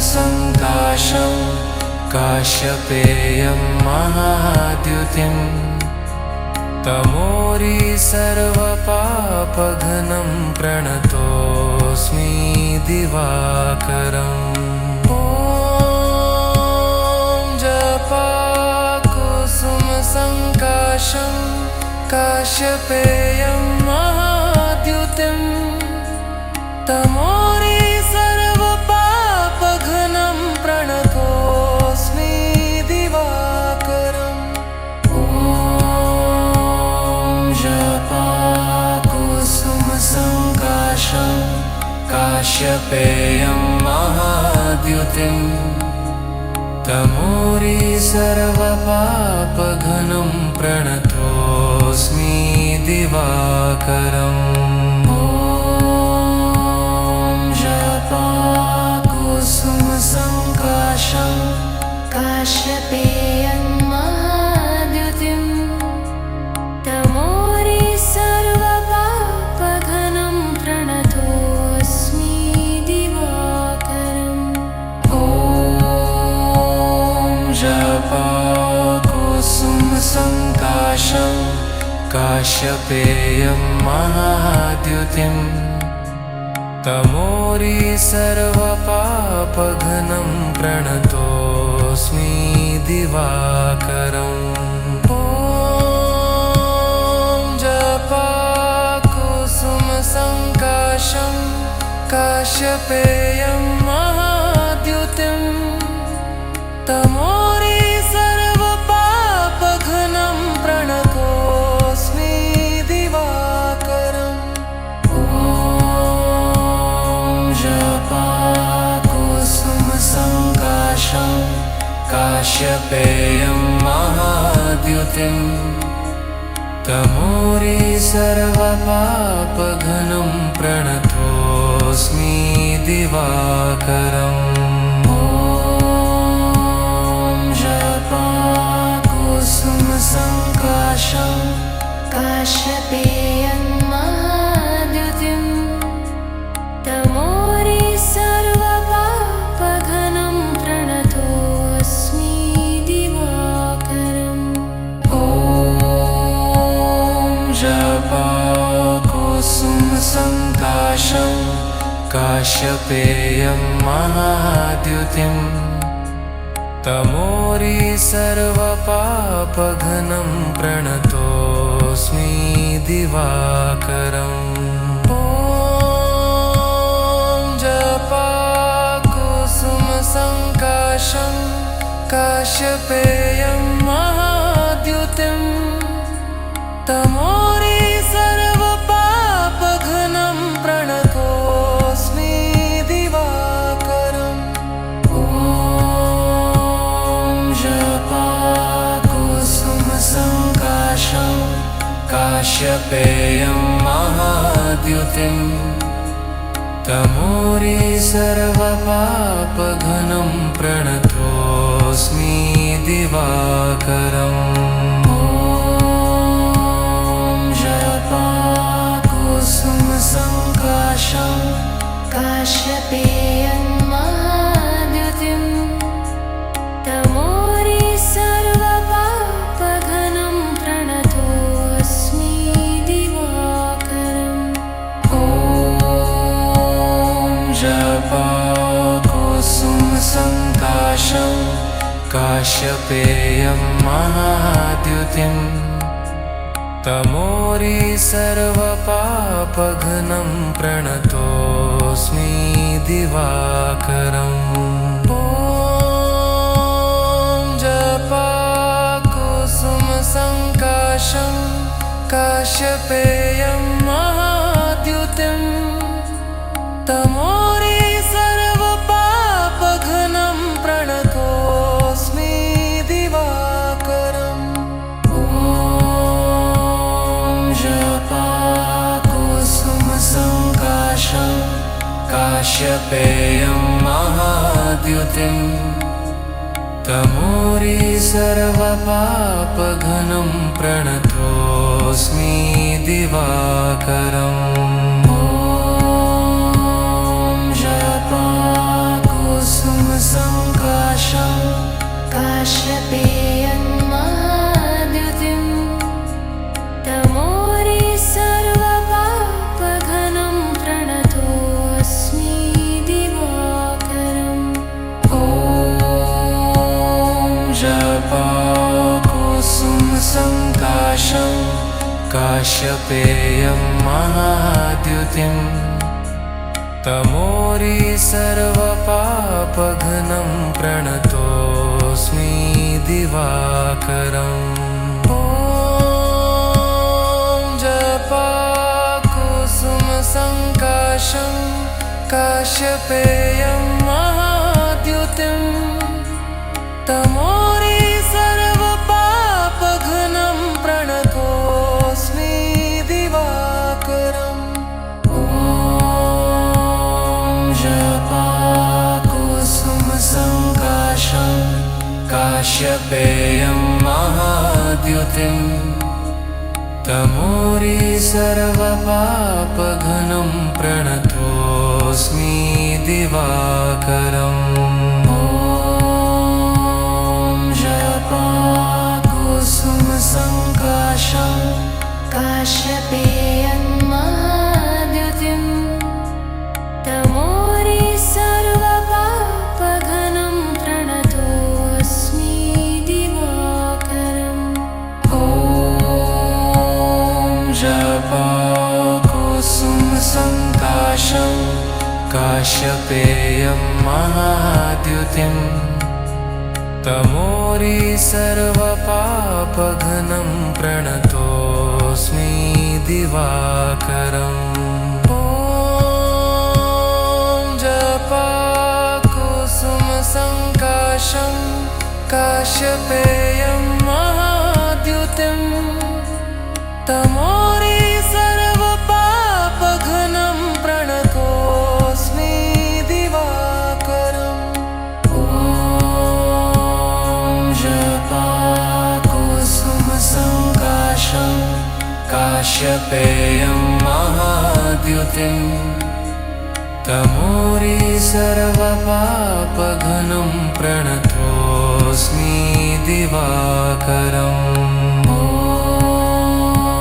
जपाकुसुमसङ्काशं काश्यपेयं महाद्युतिं तमोरी सर्वपापघ्नं प्रणतोऽस्मि दिवाकरम् ॐ जपाकुसुमसङ्काशं काश्यपेयं महाद्युतिं तमोरि सर्वपापघ्नं प्रणतोऽस्मि दिवाकरम् ॐ जपाकुसुमसङ्काशं काश्यपेयं महाद्युतिं तमोरि सर्वपापघ्नं प्रणतोऽस्मि दिवाकरम् ॐ जपाकुसुमसङ्काशं काश्यपेयं महाद्युतिं तमोरि सर्वपापघ्नं प्रणतोऽस्मि दिवाकरम् ॐ जपाकुसुमसङ्काशं काश्यपेयं महाद्युतिं तमोरि सर्वपापघ्नं प्रणतोऽस्मि दिवाकरम् ॐ जपाकुसुमसङ्काशं काश्यपेयं महाद्युतिं तमोरि सर्वपापघ्नं प्रणतोऽस्मि दिवाकरम् ॐ जपाकुसुमसङ्काशं काश्यपेयं महाद्युतिं तमोरि सर्वपापघ्नं प्रणतोऽस्मि दिवाकरम् ॐ जपाकुसुमसङ्काशं काश्यपेयं महाद्युतिं तमोरि सर्वपापघ्नं प्रणतोऽस्मि दिवाकरम् ॐ जपाकुसुमसङ्काशं काश्यपेयं महाद्युतिं तमोरि सर्वपापघ्नं प्रणतोऽस्मि दिवाकरम् ॐ जपाकुसुमसङ्काशं काश्यपेयं महाद्युतिं तमोरि सर्वपापघ्नं प्रणतोऽस्मि दिवाकरम् ॐ जपाकुसुमसङ्काशं काश्यपेयं महाद्युतिं तमोरि सर्वपापघ्नं प्रणतोऽस्मि दिवाकरम् ॐ जपाकुसुमसङ्काशं काश्यपेयं महाद्युतिं तमोरि सर्वपापघ्नं प्रणतोऽस्मि दिवाकरम् ॐ जपाकुसुमसङ्काशं काश्यपेयं महाद्युतिं तमोरि सर्वपापघ्नं प्रणतोऽस्मि दिवाकरम् ॐ जपाकुसुमसङ्काशं काश्यपेयं महाद्युतिं तमोरि सर्वपापघ्नं प्रणतोऽस्मि दिवाकरम् ॐ जपाकुसुमसङ्काशं काश्यपेयं महाद्युतिं तमोरि सर्वपापघ्नं प्रणतोऽस्मि दिवाकरम् ॐ जपाकुसुमसङ्काशं काश्यपेयं महाद्युतिं तमोरि सर्वपापघ्नं प्रणतोऽस्मि दिवाकरम् ॐ जपाकुसुमसङ्काशं काश्यपेयं महाद्युतिं तमोरि सर्वपापघ्नं प्रणतोऽस्मि दिवाकरम् ॐ जपाकुसुमसङ्काशं काश्यपेयं महाद्युतिं तमोरि सर्वपापघ्नं प्रणतोऽस्मि दिवाकरम् ॐ जपाकुसुमसङ्काशं काश्यपेयं महाद्युतिं तमोरि सर्वपापघ्नं प्रणतोऽस्मि दिवाकरम् ॐ जपाकुसुमसङ्काशं काश्यपेयं महाद्युतिं तमोरि सर्वपापघ्नं प्रणतोऽस्मि दिवाकरम् ॐ जपाकुसुमसङ्काशं काश्यपेयं महाद्युतिं तमोरि सर्वपापघ्नं प्रणतोऽस्मि दिवाकरम् ॐ जपाकुसुमसङ्काशं काश्यपेयं महाद्युतिं तमोरि सर्वपापघ्नं प्रणतोऽस्मि दिवाकरम् ॐ जपाकुसुमसङ्काशं काश्यपेयं महाद्युतिं तमोरि सर्वपापघ्नं प्रणतोऽस्मि दिवाकरम् ॐ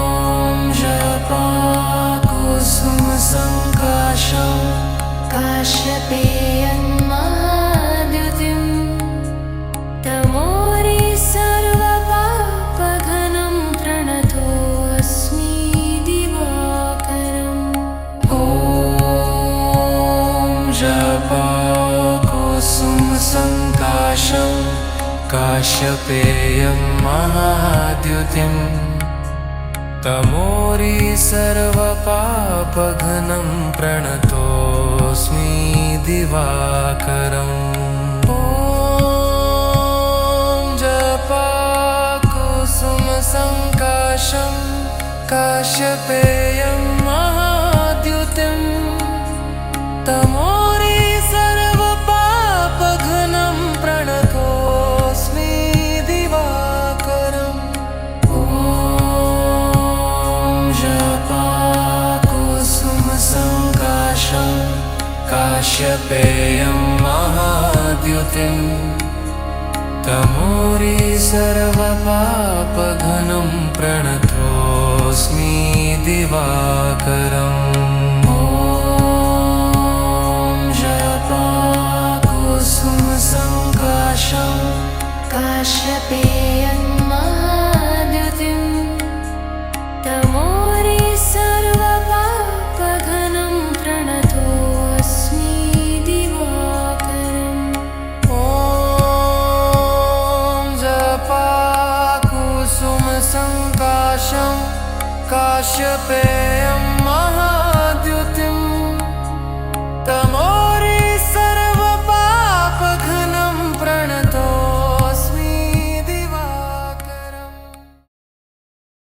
जपाकुसुमसङ्काशं काश्यपेयं महाद्युतिं तमोरि सर्वपापघ्नं प्रणतोऽस्मि दिवाकरम् ॐ जपाकुसुमसङ्काशं काश्यपेयं महाद्युतिं तमोरि सर्वपापघ्नं प्रणतोऽस्मि दिवाकरम् ॐ जपाकुसुमसङ्काशं काश्यपेयं महाद्युतिं तमोरि सर्वपापघ्नं प्रणतोऽस्मि दिवाकरम् ॐ जपाकुसुमसङ्काशं काश्यपेयं महाद्युतिं तमोरि सर्वपापघ्नं प्रणतोऽस्मि दिवाकरम् ॐ जपाकुसुमसङ्काशं काश्यपेयं महाद्युतिं तमोरि सर्वपापघ्नं प्रणतोऽस्मि दिवाकरम् ॐ जपाकुसुमसङ्काशं काश्यपेयं